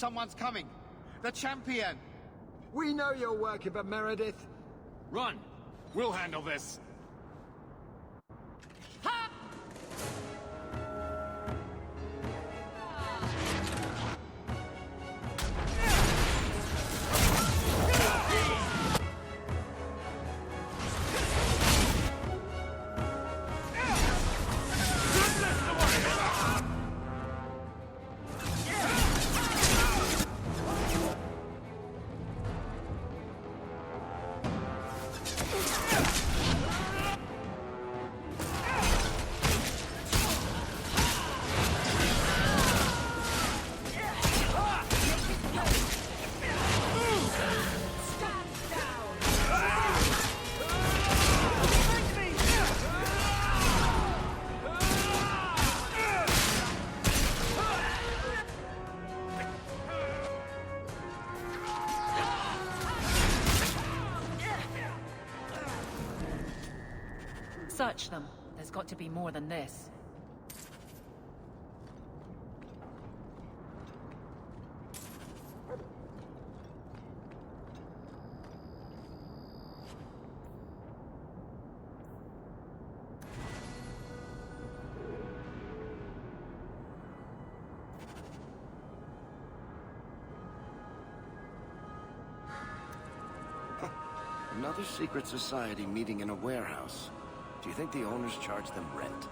Someone's coming. The champion. We know you're working for Meredith. Run! We'll handle this. Search them. There's got to be more than this. Another secret society meeting in a warehouse. Do you think the owners charge them rent?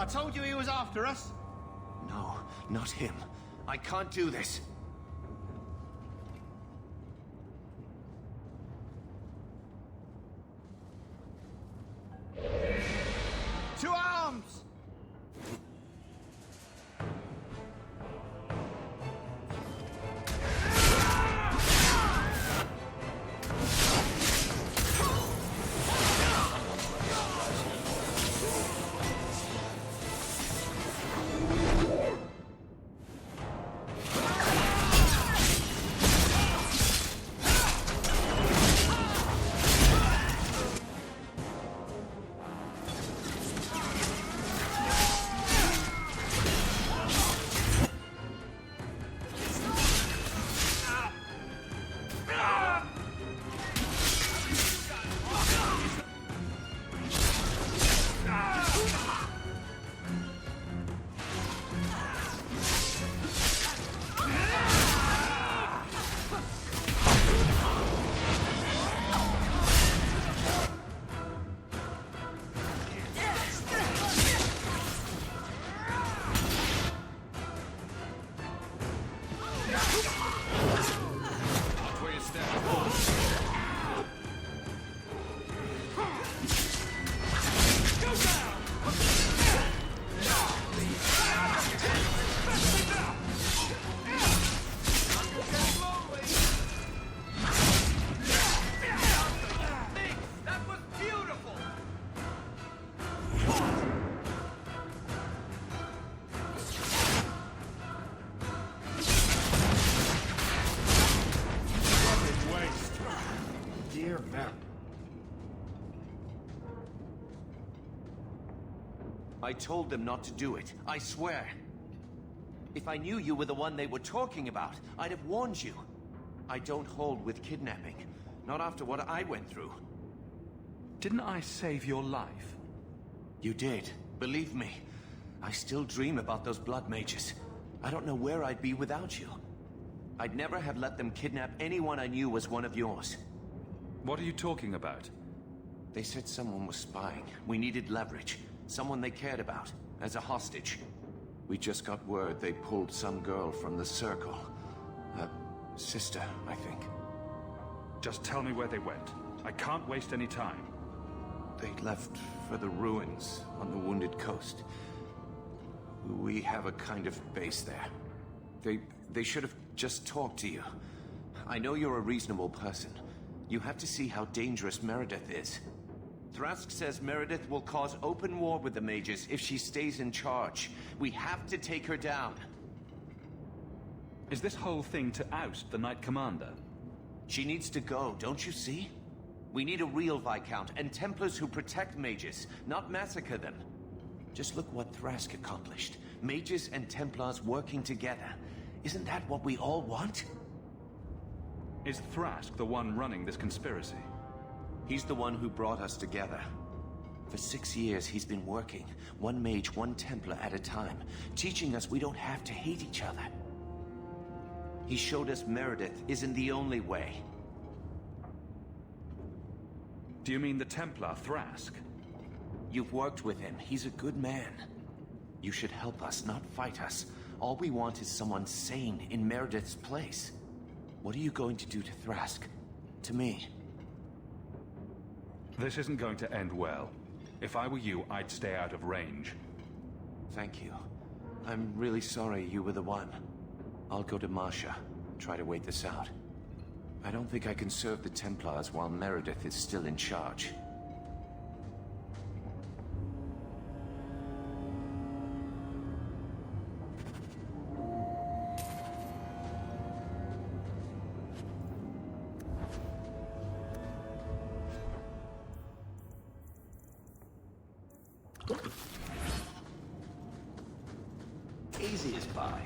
I told you he was after us. No, not him. I can't do this. To arms! I told them not to do it, I swear. If I knew you were the one they were talking about, I'd have warned you. I don't hold with kidnapping. Not after what I went through. Didn't I save your life? You did. Believe me. I still dream about those blood mages. I don't know where I'd be without you. I'd never have let them kidnap anyone I knew was one of yours. What are you talking about? They said someone was spying. We needed leverage. Someone they cared about. As a hostage. We just got word they pulled some girl from the circle. A sister, I think. Just tell me where they went. I can't waste any time. They left for the ruins on the Wounded Coast. We have a kind of base there. They should have just talked to you. I know you're a reasonable person. You have to see how dangerous Meredith is. Thrask says Meredith will cause open war with the mages if she stays in charge. We have to take her down. Is this whole thing to oust the Knight Commander? She needs to go, don't you see? We need a real Viscount and Templars who protect mages, not massacre them. Just look what Thrask accomplished. Mages and Templars working together. Isn't that what we all want? Is Thrask the one running this conspiracy? He's the one who brought us together. For 6 years, he's been working, one mage, one Templar at a time, teaching us we don't have to hate each other. He showed us Meredith isn't the only way. Do you mean the Templar, Thrask? You've worked with him. He's a good man. You should help us, not fight us. All we want is someone sane in Meredith's place. What are you going to do to Thrask? To me? This isn't going to end well. If I were you, I'd stay out of range. Thank you. I'm really sorry you were the one. I'll go to Marsha, try to wait this out. I don't think I can serve the Templars while Meredith is still in charge. Easy as pie.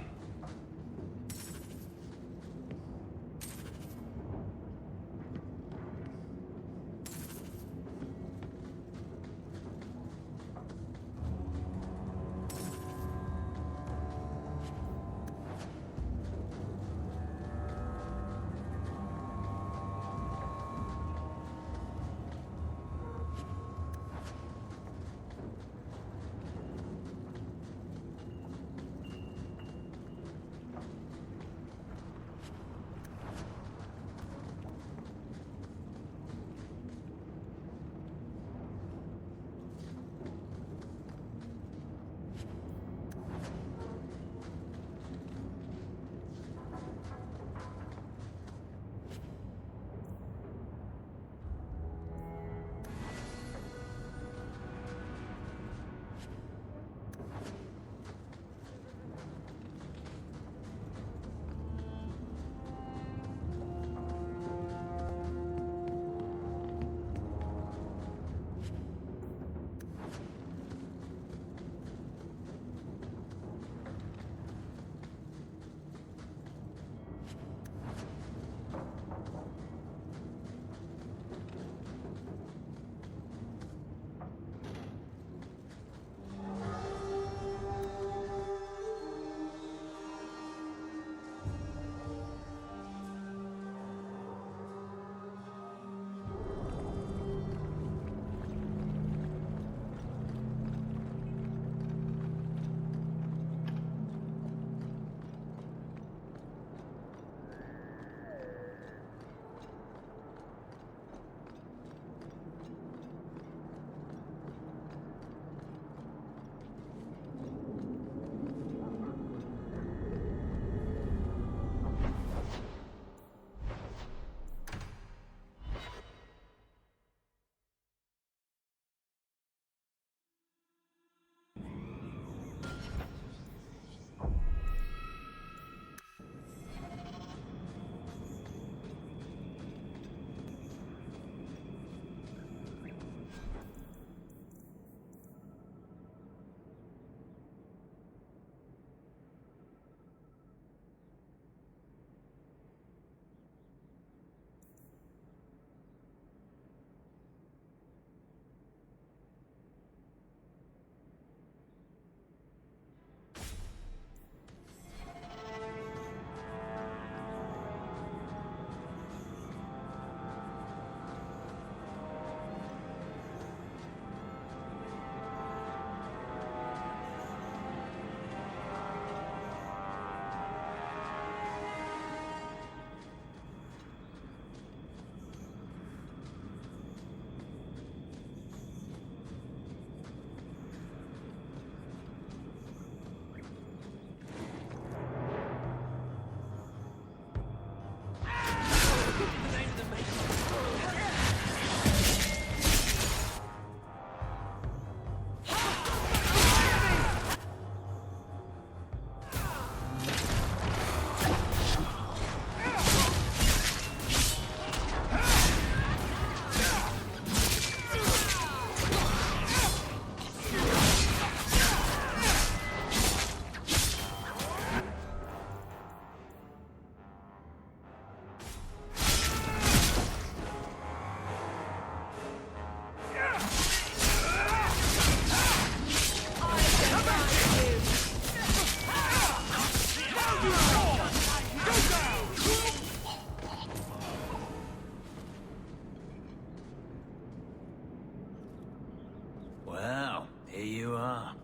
Here you are.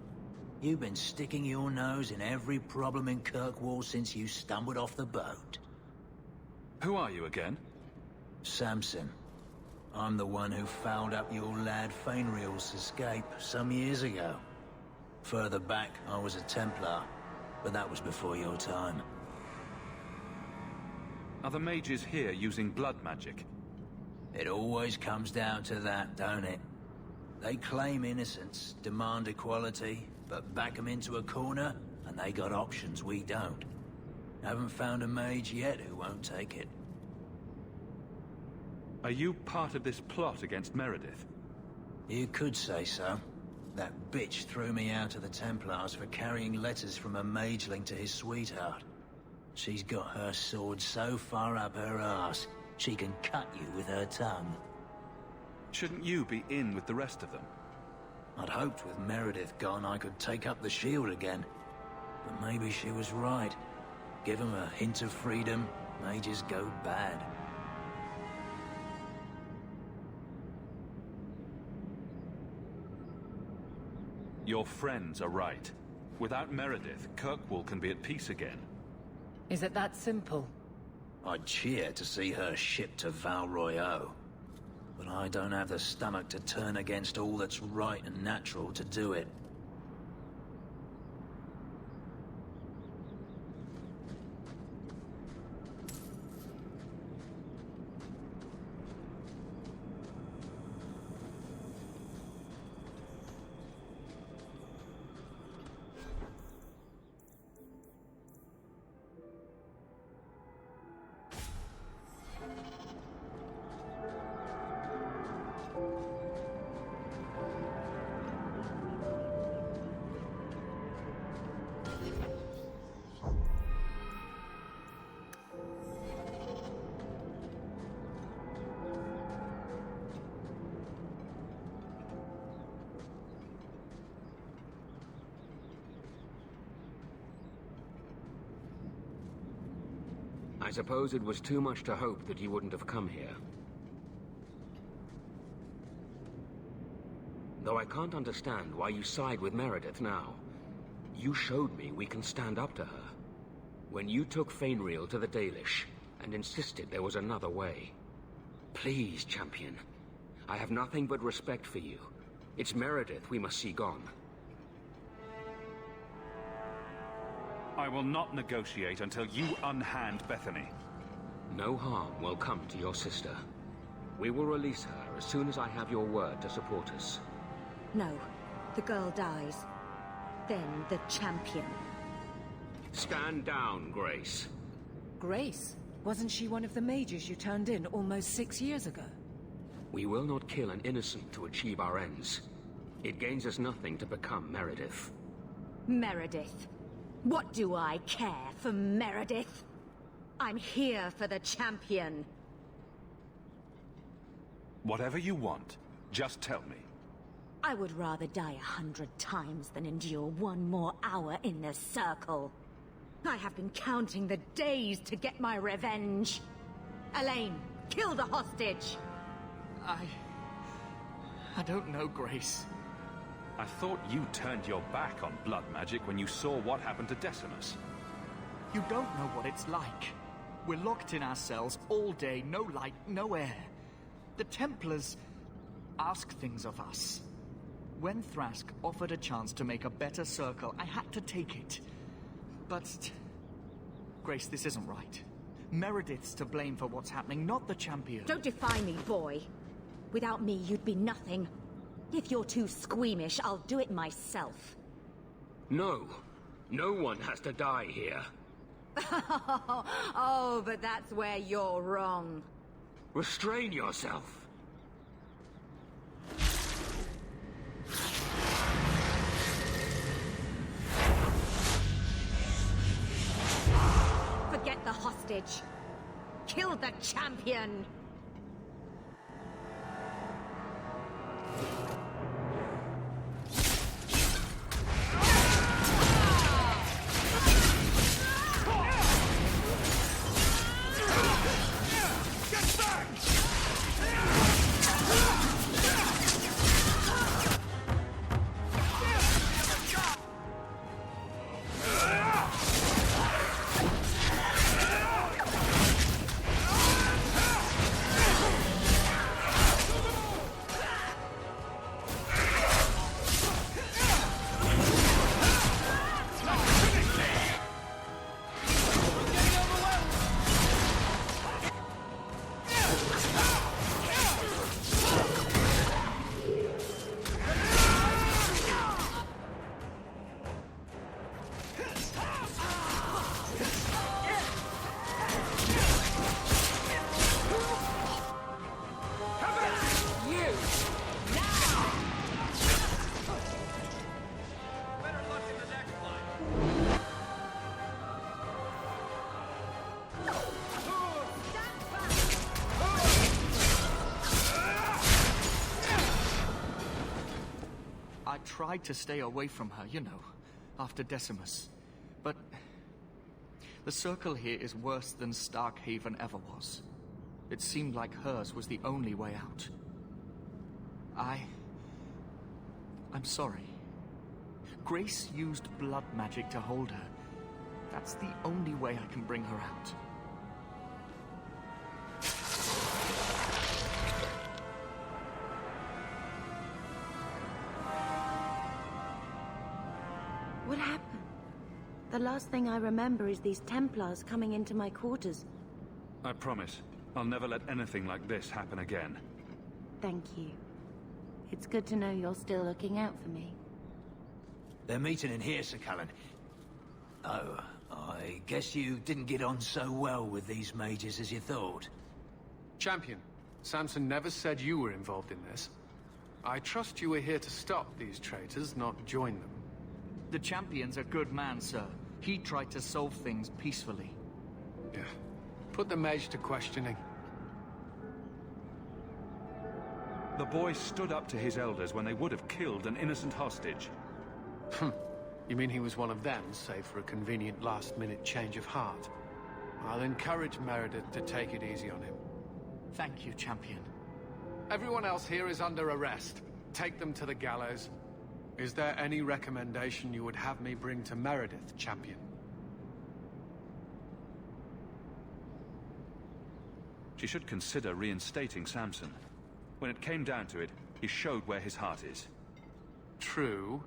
You've been sticking your nose in every problem in Kirkwall since you stumbled off the boat. Who are you again? Samson. I'm the one who fouled up your lad Vanguard's escape some years ago. Further back, I was a Templar, but that was before your time. Are the mages here using blood magic? It always comes down to that, don't it? They claim innocence, demand equality, but back them into a corner, and they got options we don't. Haven't found a mage yet who won't take it. Are you part of this plot against Meredith? You could say so. That bitch threw me out of the Templars for carrying letters from a mageling to his sweetheart. She's got her sword so far up her arse, she can cut you with her tongue. Shouldn't you be in with the rest of them? I'd hoped with Meredith gone I could take up the shield again. But maybe she was right. Give them a hint of freedom, mages go bad. Your friends are right. Without Meredith, Kirkwall can be at peace again. Is it that simple? I'd cheer to see her shipped to Val Royeaux. But I don't have the stomach to turn against all that's right and natural to do it. I suppose it was too much to hope that you wouldn't have come here. Though I can't understand why you side with Meredith now. You showed me we can stand up to her. When you took Vanguard to the Dalish and insisted there was another way. Please, champion. I have nothing but respect for you. It's Meredith we must see gone. I will not negotiate until you unhand Bethany. No harm will come to your sister. We will release her as soon as I have your word to support us. No. The girl dies. Then the champion. Stand down, Grace. Grace? Wasn't she one of the mages you turned in almost 6 years ago? We will not kill an innocent to achieve our ends. It gains us nothing to become Meredith. Meredith. What do I care for Meredith? I'm here for the champion. Whatever you want, just tell me. I would rather die 100 times than endure one more hour in the circle. I have been counting the days to get my revenge. Elaine, kill the hostage! I don't know, Grace. I thought you turned your back on blood magic when you saw what happened to Decimus. You don't know what it's like. We're locked in our cells all day, no light, no air. The Templars ask things of us. When Thrask offered a chance to make a better circle, I had to take it. But... Grace, this isn't right. Meredith's to blame for what's happening, not the champion. Don't defy me, boy. Without me, you'd be nothing. If you're too squeamish, I'll do it myself. No. No one has to die here. Oh, but that's where you're wrong. Restrain yourself. Forget the hostage. Kill the champion. I tried to stay away from her, you know, after Decimus. But the circle here is worse than Starkhaven ever was. It seemed like hers was the only way out. I'm sorry. Grace used blood magic to hold her. That's the only way I can bring her out. What happened? The last thing I remember is these Templars coming into my quarters. I promise, I'll never let anything like this happen again. Thank you. It's good to know you're still looking out for me. They're meeting in here, Sir Cullen. Oh, I guess you didn't get on so well with these mages as you thought. Champion, Samson never said you were involved in this. I trust you were here to stop these traitors, not join them. The champion's a good man, sir. He tried to solve things peacefully. Yeah. Put the mage to questioning. The boy stood up to his elders when they would have killed an innocent hostage. You mean he was one of them, save for a convenient last-minute change of heart? I'll encourage Meredith to take it easy on him. Thank you, champion. Everyone else here is under arrest. Take them to the gallows. Is there any recommendation you would have me bring to Meredith, champion? She should consider reinstating Samson. When it came down to it, he showed where his heart is. True.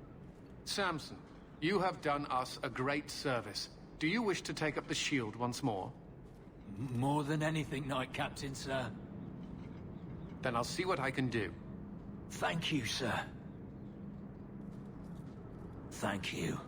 Samson, you have done us a great service. Do you wish to take up the shield once more? More than anything, Knight Captain, sir. Then I'll see what I can do. Thank you, sir. Thank you.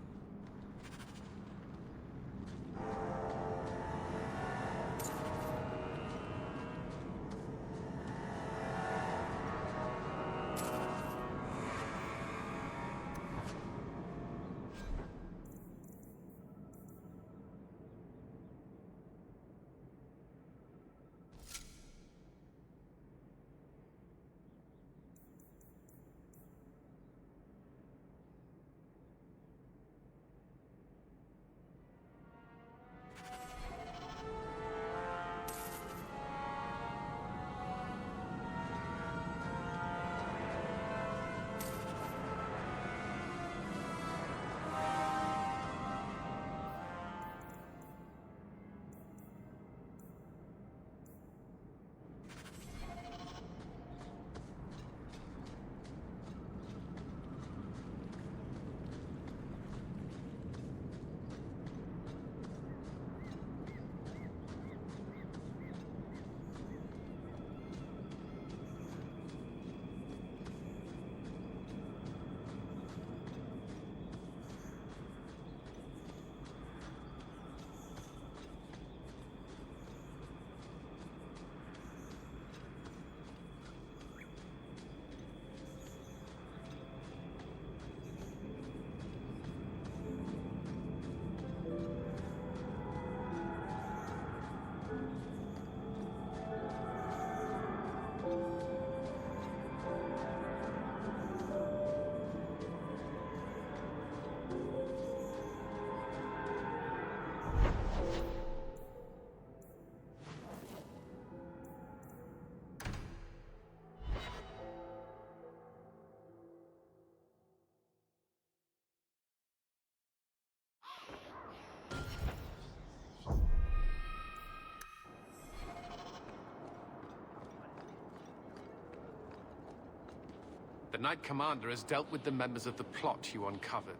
The Knight Commander has dealt with the members of the plot you uncovered.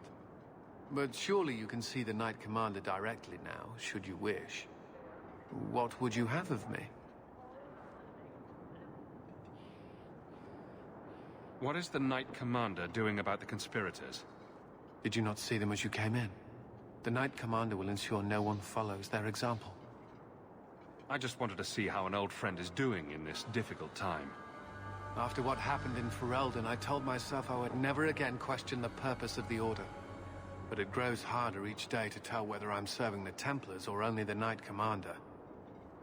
But surely you can see the Knight Commander directly now, should you wish. What would you have of me? What is the Knight Commander doing about the conspirators? Did you not see them as you came in? The Knight Commander will ensure no one follows their example. I just wanted to see how an old friend is doing in this difficult time. After what happened in Ferelden, I told myself I would never again question the purpose of the Order. But it grows harder each day to tell whether I'm serving the Templars or only the Knight Commander.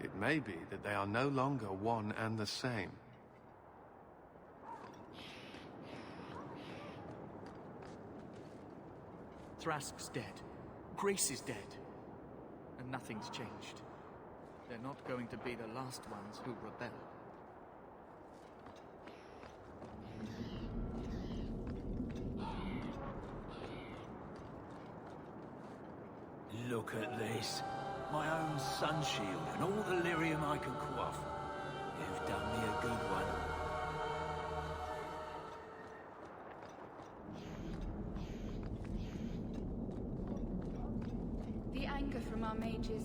It may be that they are no longer one and the same. Thrask's dead. Grace is dead. And nothing's changed. They're not going to be the last ones who rebel. Look at this. My own sun shield and all the lyrium I can quaff. You've done me a good one. The anger from our mages.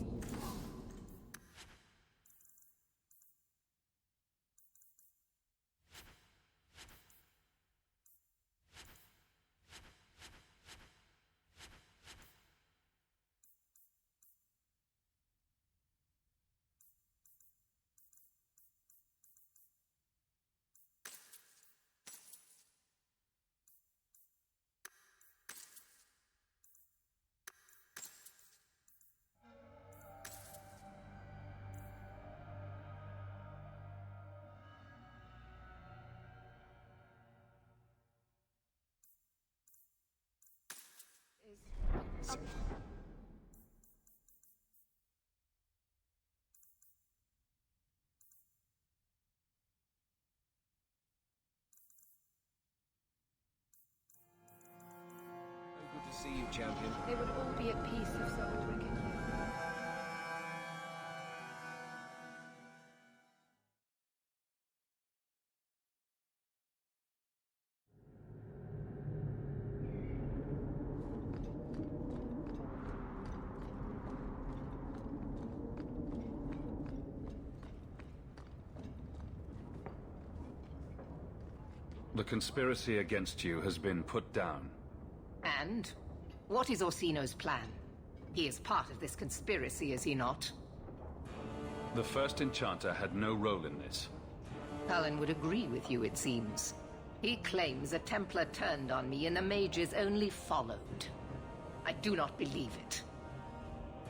Good to see you, champion. They would all be at peace if Sir Ulrich and you. The conspiracy against you has been put down. And? What is Orsino's plan? He is part of this conspiracy, is he not? The first enchanter had no role in this. Cullen would agree with you, it seems. He claims a Templar turned on me and the mages only followed. I do not believe it.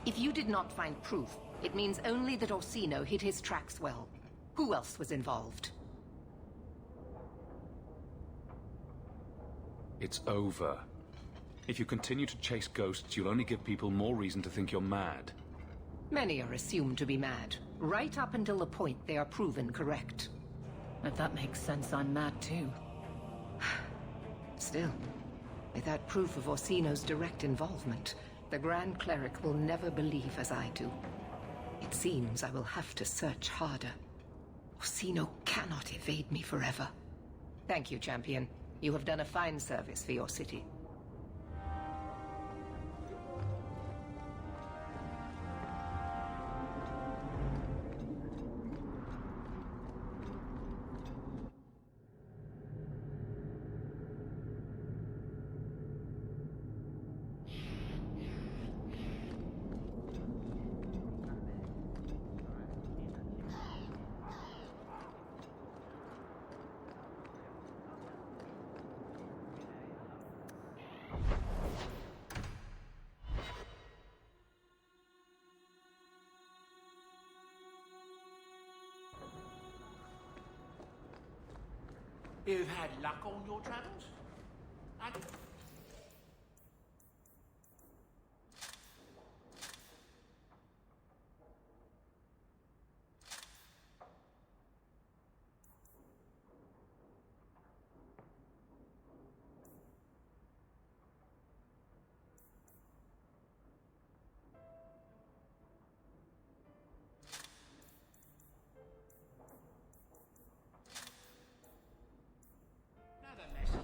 If you did not find proof, it means only that Orsino hid his tracks well. Who else was involved? It's over. If you continue to chase ghosts, you'll only give people more reason to think you're mad. Many are assumed to be mad, right up until the point they are proven correct. If that makes sense, I'm mad too. Still, without proof of Orsino's direct involvement, the Grand Cleric will never believe as I do. It seems I will have to search harder. Orsino cannot evade me forever. Thank you, champion. You have done a fine service for your city. You've had luck on your travels?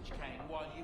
Came while you...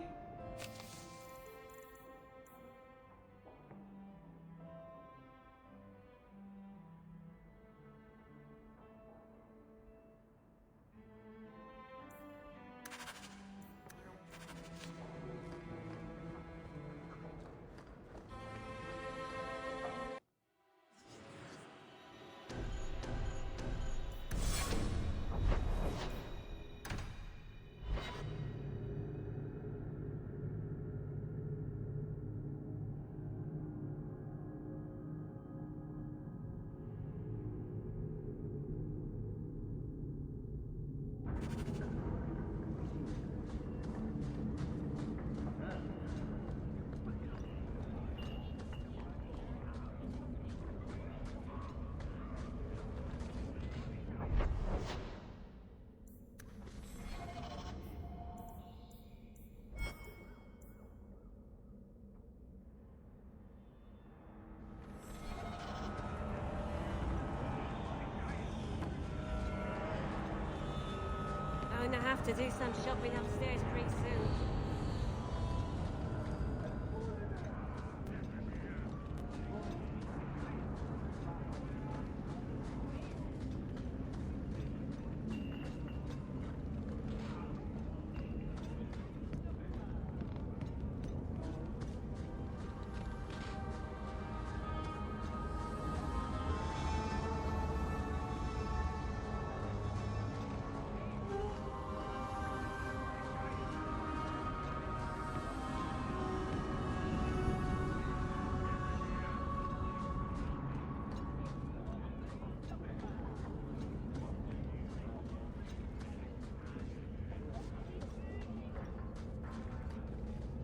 Gonna have to do some shopping upstairs pretty soon.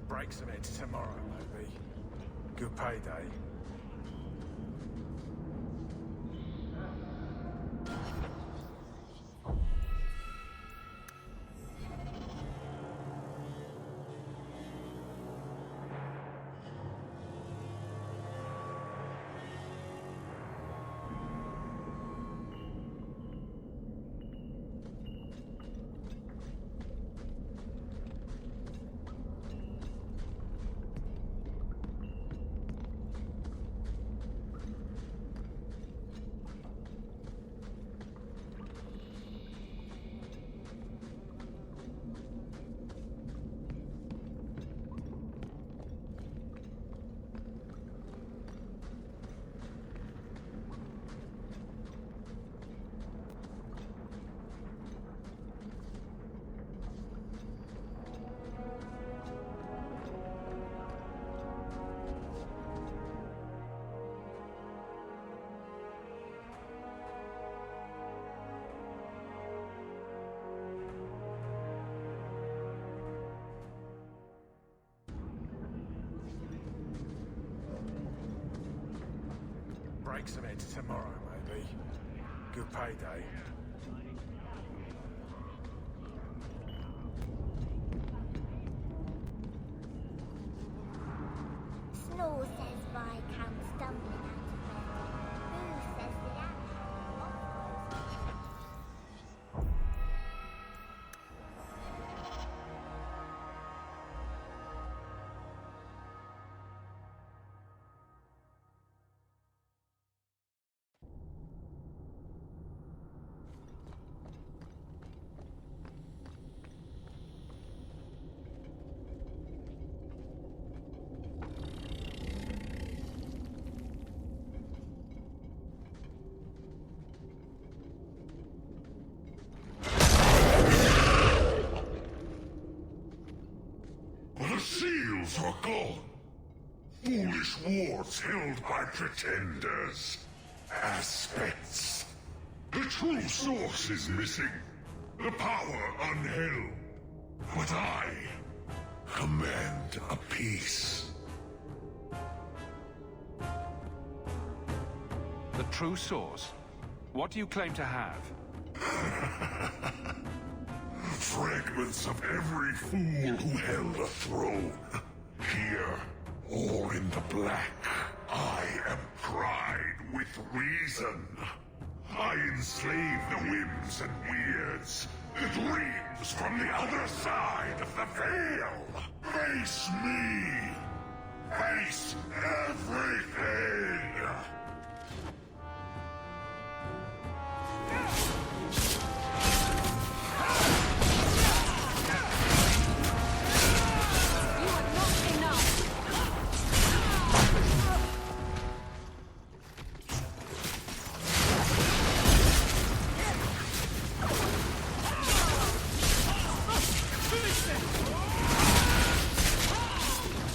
Break some heads tomorrow, maybe. Good payday. Break some heads tomorrow, maybe. Good payday. Snow says by come stumbling out of bed. Who says the action? The seals are gone. Foolish wards held by pretenders. Aspects. The true source is missing. The power unheld. But I command a peace. The true source? What do you claim to have? Fragments of every fool who held a throne. Here, all in the black, I am pride with reason. I enslave the whims and weirds, the dreams from the other side of the veil. Face me. Face everything.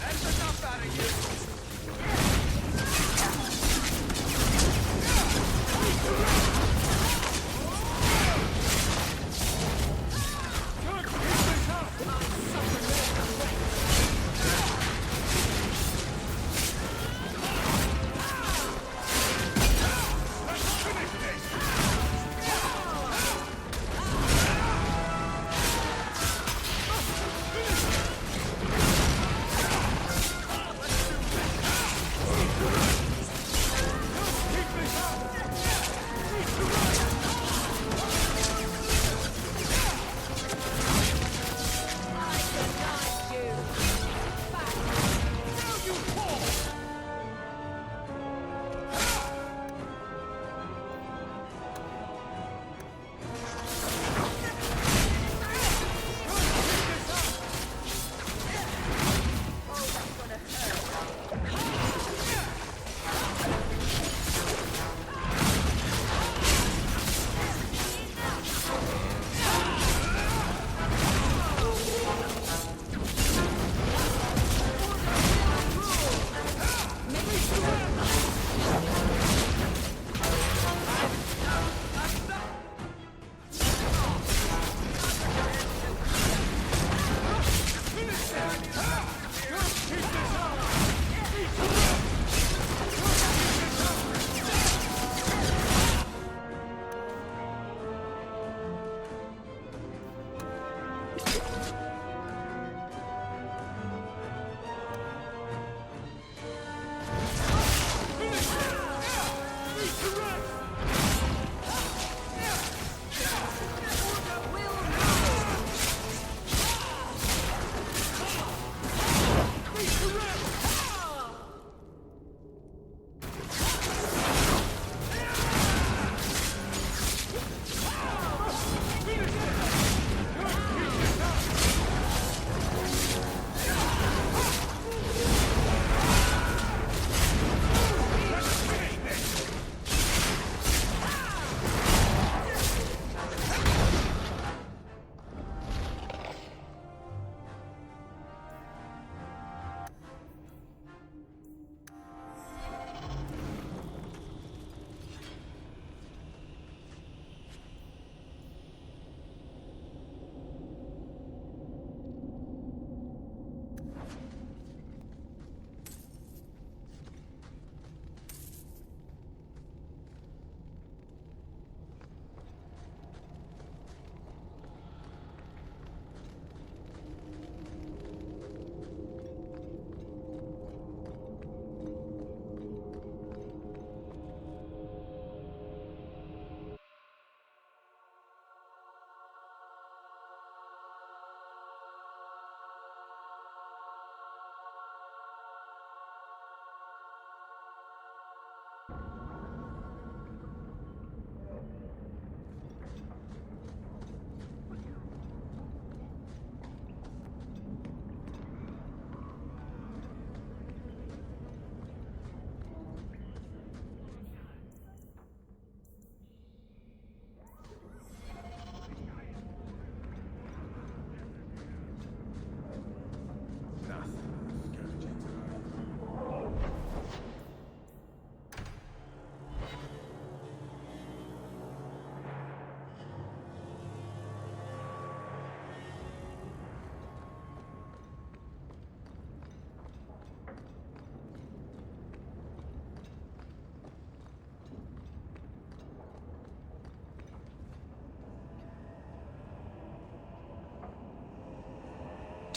That's enough out of you!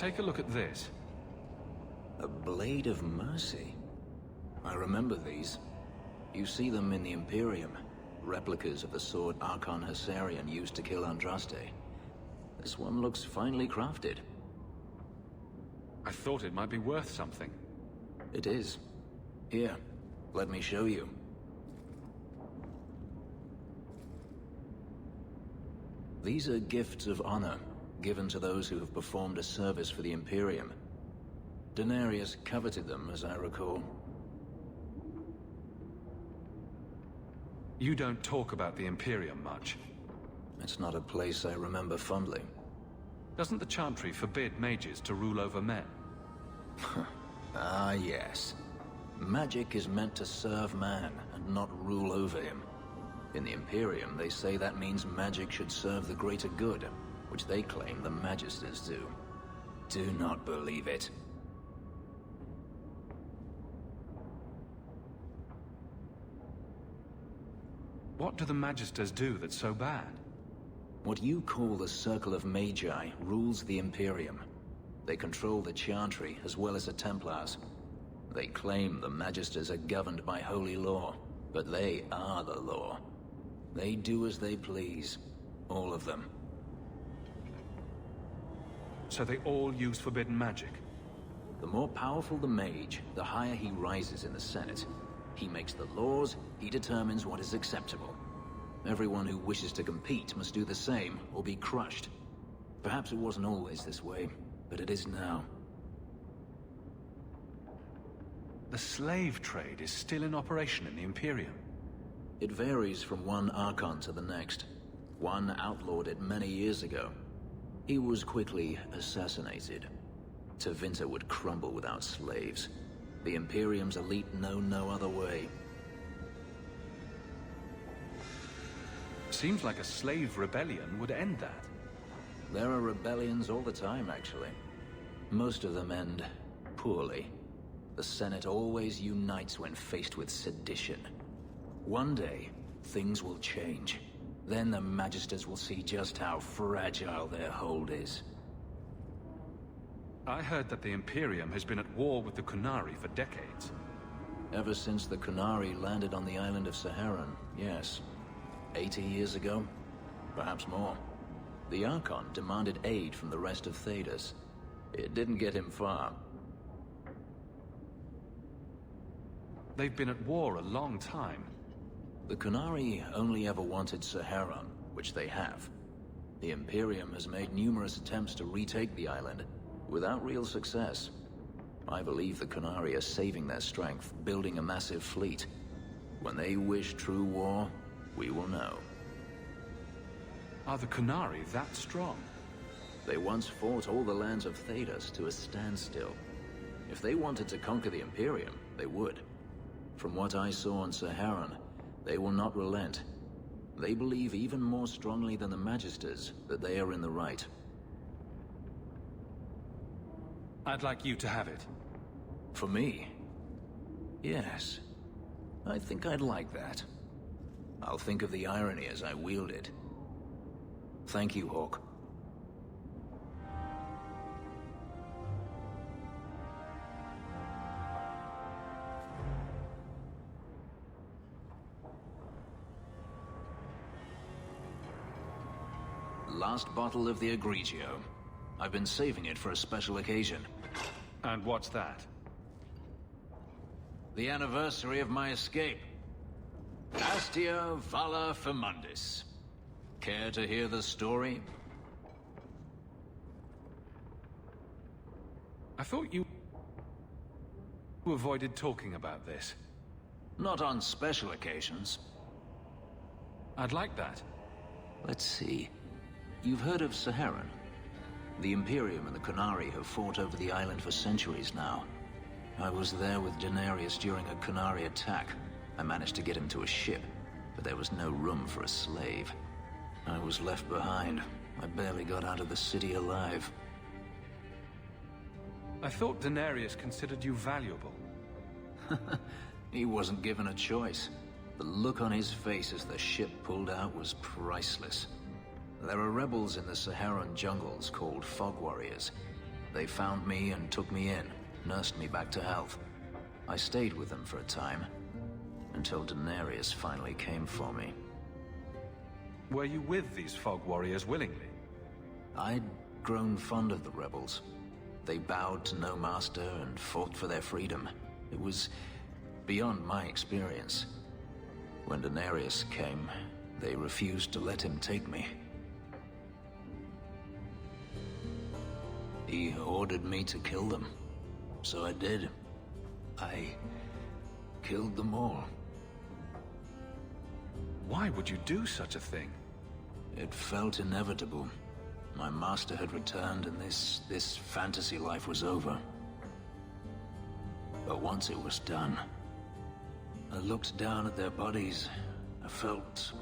Take a look at this. A Blade of Mercy. I remember these. You see them in the Imperium. Replicas of the sword Archon Hessarian used to kill Andraste. This one looks finely crafted. I thought it might be worth something. It is. Here, let me show you. These are gifts of honor, given to those who have performed a service for the Imperium. Denarius coveted them, as I recall. You don't talk about the Imperium much. It's not a place I remember fondly. Doesn't the Chantry forbid mages to rule over men? Ah, yes. Magic is meant to serve man, and not rule over him. In the Imperium, they say that means magic should serve the greater good, which they claim the Magisters do. Do not believe it. What do the Magisters do that's so bad? What you call the Circle of Magi rules the Imperium. They control the Chantry as well as the Templars. They claim the Magisters are governed by holy law, but they are the law. They do as they please. All of them. So they all use forbidden magic? The more powerful the mage, the higher he rises in the Senate. He makes the laws, he determines what is acceptable. Everyone who wishes to compete must do the same, or be crushed. Perhaps it wasn't always this way, but it is now. The slave trade is still in operation in the Imperium. It varies from one Archon to the next. One outlawed it many years ago. He was quickly assassinated. Tevinter would crumble without slaves. The Imperium's elite know no other way. Seems like a slave rebellion would end that. There are rebellions all the time, actually. Most of them end poorly. The Senate always unites when faced with sedition. One day, things will change. Then the Magisters will see just how fragile their hold is. I heard that the Imperium has been at war with the Qunari for decades. Ever since the Qunari landed on the island of Saharan, yes. 80 years ago? Perhaps more. The Archon demanded aid from the rest of Thedas. It didn't get him far. They've been at war a long time. The Qunari only ever wanted Saharan, which they have. The Imperium has made numerous attempts to retake the island, without real success. I believe the Qunari are saving their strength, building a massive fleet. When they wish true war, we will know. Are the Qunari that strong? They once fought all the lands of Thedas to a standstill. If they wanted to conquer the Imperium, they would. From what I saw on Saharan, they will not relent. They believe even more strongly than the Magisters that they are in the right. I'd like you to have it. For me? Yes. I think I'd like that. I'll think of the irony as I wield it. Thank you, Hawke. Last bottle of the Egregio. I've been saving it for a special occasion. And what's that? The anniversary of my escape. Astia Vala Firmundis. Care to hear the story? I thought you avoided talking about this. Not on special occasions. I'd like that. Let's see. You've heard of Saharan? The Imperium and the Qunari have fought over the island for centuries now. I was there with Denarius during a Qunari attack. I managed to get him to a ship, but there was no room for a slave. I was left behind. I barely got out of the city alive. I thought Denarius considered you valuable. He wasn't given a choice. The look on his face as the ship pulled out was priceless. There are rebels in the Saharan jungles called Fog Warriors. They found me and took me in, nursed me back to health. I stayed with them for a time, until Daenerys finally came for me. Were you with these Fog Warriors willingly? I'd grown fond of the rebels. They bowed to no master and fought for their freedom. It was beyond my experience. When Daenerys came, they refused to let him take me. He ordered me to kill them, so I did. I killed them all. Why would you do such a thing? It felt inevitable. My master had returned and this fantasy life was over. But once it was done, I looked down at their bodies. I felt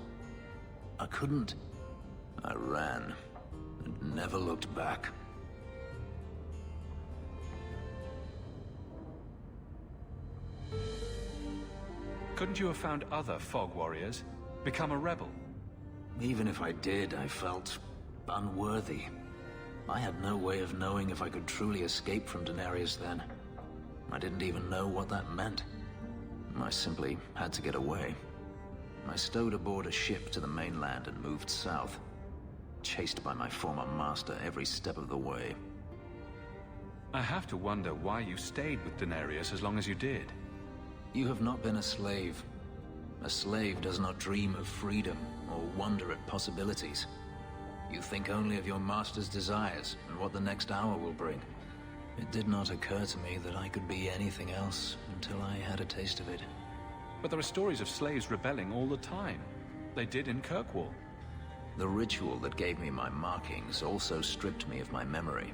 I couldn't. I ran and never looked back. Couldn't you have found other Fog Warriors? Become a rebel? Even if I did, I felt unworthy. I had no way of knowing if I could truly escape from Daenerys then. I didn't even know what that meant. I simply had to get away. I stowed aboard a ship to the mainland and moved south, chased by my former master every step of the way. I have to wonder why you stayed with Daenerys as long as you did. You have not been a slave. A slave does not dream of freedom or wonder at possibilities. You think only of your master's desires and what the next hour will bring. It did not occur to me that I could be anything else until I had a taste of it. But there are stories of slaves rebelling all the time. They did in Kirkwall. The ritual that gave me my markings also stripped me of my memory.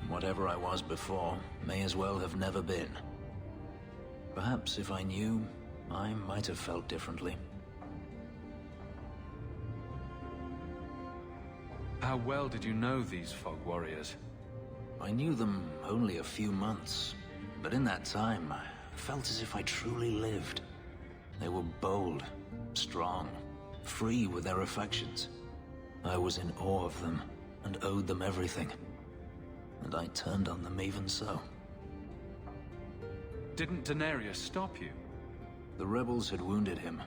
Whatever I was before may as well have never been. Perhaps if I knew, I might have felt differently. How well did you know these Fog Warriors? I knew them only a few months, but in that time, I felt as if I truly lived. They were bold, strong, free with their affections. I was in awe of them and owed them everything. And I turned on them even so. Didn't Daenerys stop you? The rebels had wounded him.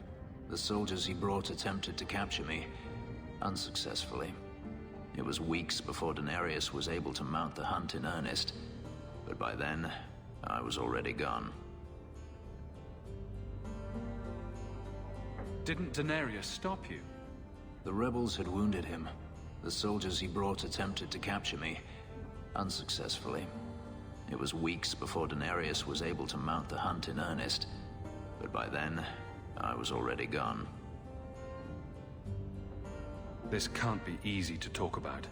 The soldiers he brought attempted to capture me, unsuccessfully. It was weeks before Daenerys was able to mount the hunt in earnest, but by then, I was already gone. Didn't Daenerys stop you? The rebels had wounded him. The soldiers he brought attempted to capture me, unsuccessfully. It was weeks before Daenerys was able to mount the hunt in earnest, but by then, I was already gone. This can't be easy to talk about.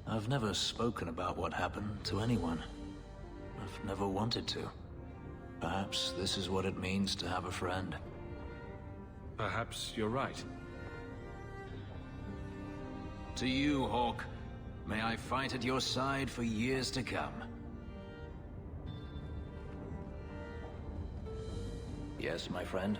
I've never spoken about what happened to anyone. I've never wanted to. Perhaps this is what it means to have a friend. Perhaps you're right. To you, Hawke. May I fight at your side for years to come. Yes, my friend?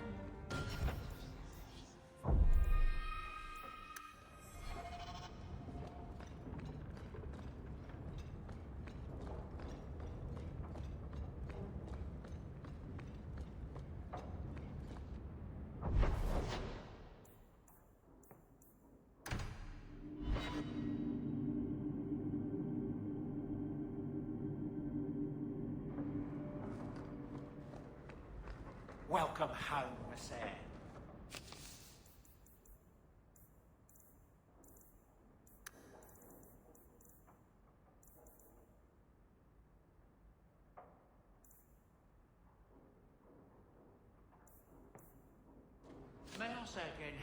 Welcome home, Sir. May I say again?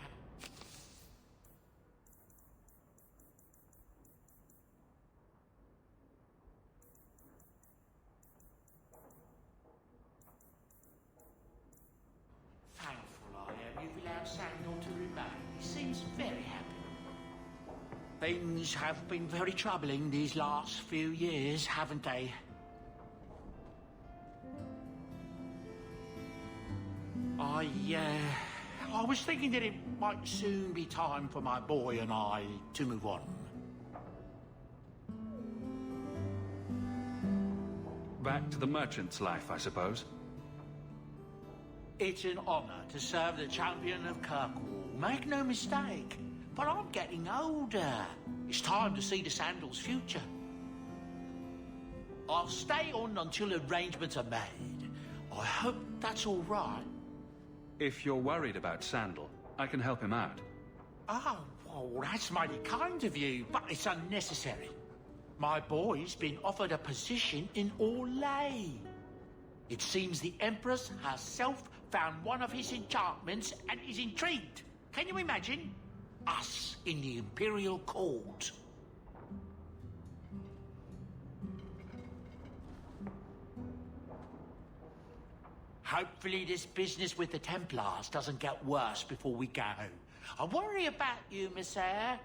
Things have been very troubling these last few years, haven't they? I was thinking that it might soon be time for my boy and I to move on. Back to the merchant's life, I suppose. It's an honor to serve the champion of Kirkwall, make no mistake. But I'm getting older. It's time to see the Sandal's future. I'll stay on until arrangements are made. I hope that's all right. If you're worried about Sandal, I can help him out. Oh, well, that's mighty kind of you, but it's unnecessary. My boy's been offered a position in Orlais. It seems the Empress herself found one of his enchantments and is intrigued. Can you imagine? Us in the Imperial Court. Hopefully this business with the Templars doesn't get worse before we go. I worry about you, Miss Eyre.